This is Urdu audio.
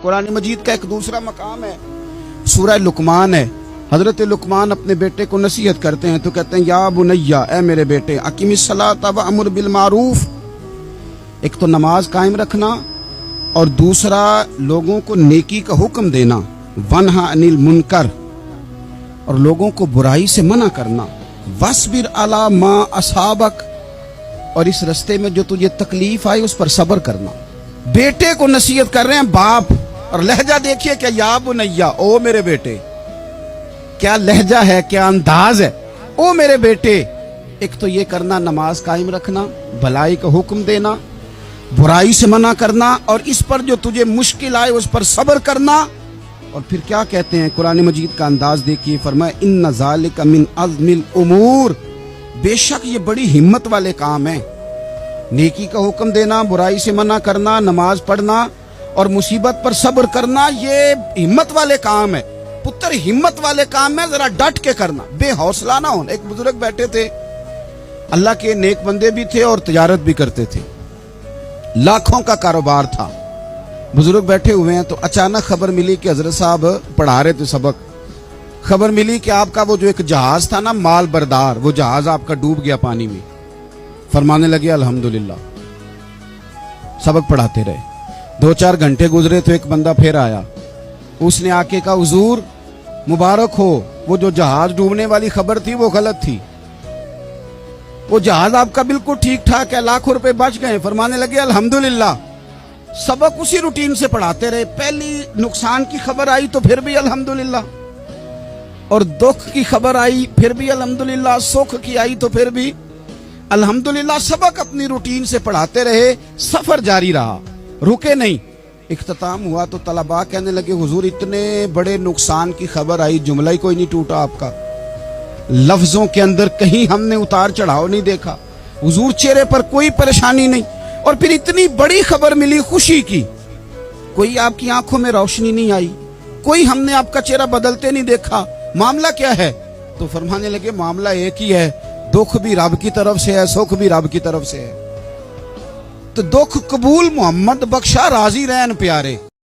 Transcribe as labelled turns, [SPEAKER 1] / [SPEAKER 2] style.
[SPEAKER 1] قرآن مجید کا ایک دوسرا مقام ہے، سورہ لقمان ہے۔ حضرت لقمان اپنے بیٹے کو نصیحت کرتے ہیں تو کہتے ہیں یا بنیا، اے میرے بیٹے، اقیم الصلاۃ وامر بالمعروف، ایک تو نماز قائم رکھنا اور دوسرا لوگوں کو نیکی کا حکم دینا، ونہا عن المنکر، اور لوگوں کو برائی سے منع کرنا، وَاصْبِرْ عَلَىٰ مَا أَصَابَكَ، اور اس رستے میں جو تجھے تکلیف آئی اس پر صبر کرنا۔ بیٹے کو نصیحت کر رہے ہیں باپ، اور لہجہ دیکھیے کہ یا بنیا، او میرے بیٹے، کیا لہجہ ہے، کیا انداز ہے، او میرے بیٹے۔ ایک تو یہ کرنا، نماز قائم رکھنا، بھلائی کا حکم دینا، برائی سے منع کرنا، اور اس پر جو تجھے مشکل آئے اس پر صبر کرنا۔ اور پھر کیا کہتے ہیں، قرآن مجید کا انداز دیکھیے، فرمایا ان ذالک من عزم الامور، بے شک یہ بڑی ہمت والے کام ہیں۔ نیکی کا حکم دینا، برائی سے منع کرنا، نماز پڑھنا اور مصیبت پر صبر کرنا، یہ ہمت والے کام ہے پتر، ہمت والے کام ہے، ذرا ڈٹ کے کرنا، بے حوصلہ نہ ہونا۔ ایک بزرگ بیٹھے تھے، اللہ کے نیک بندے بھی تھے اور تجارت بھی کرتے تھے، لاکھوں کا کاروبار تھا۔ بزرگ بیٹھے ہوئے ہیں تو اچانک خبر ملی کہ حضرت صاحب پڑھا رہے تھے سبق، خبر ملی کہ آپ کا وہ جو ایک جہاز تھا نا، مال بردار، وہ جہاز آپ کا ڈوب گیا پانی میں۔ فرمانے لگے الحمدللہ، سبق پڑھاتے رہے۔ 2-4 گھنٹے گزرے تو ایک بندہ پھر آیا، اس نے آ کے کہا حضور مبارک ہو، وہ جو جہاز ڈوبنے والی خبر تھی وہ غلط تھی، وہ جہاز آپ کا بالکل ٹھیک ٹھاک ہے، لاکھوں روپے بچ گئے۔ فرمانے لگے الحمدللہ۔ سبق اسی روٹین سے پڑھاتے رہے، پہلی نقصان کی خبر آئی تو پھر بھی الحمدللہ، اور دکھ کی خبر آئی پھر بھی الحمدللہ، سکھ کی آئی تو پھر بھی الحمدللہ۔ سبق اپنی روٹین سے پڑھاتے رہے، سفر جاری رہا، رکے نہیں۔ اختتام ہوا تو طلباء کہنے لگے حضور اتنے بڑے نقصان کی خبر آئی، جملہ ہی کوئی نہیں ٹوٹا آپ کا، لفظوں کے اندر کہیں ہم نے اتار چڑھاؤ نہیں دیکھا، حضور چہرے پر کوئی پریشانی نہیں، اور پھر اتنی بڑی خبر ملی خوشی کی، کوئی آپ کی آنکھوں میں روشنی نہیں آئی، کوئی ہم نے آپ کا چہرہ بدلتے نہیں دیکھا، معاملہ کیا ہے؟ تو فرمانے لگے معاملہ ایک ہی ہے، دکھ بھی رب کی طرف سے ہے، سکھ بھی رب کی طرف سے ہے۔ تو دکھ قبول محمد بخشا، راضی رہن پیارے۔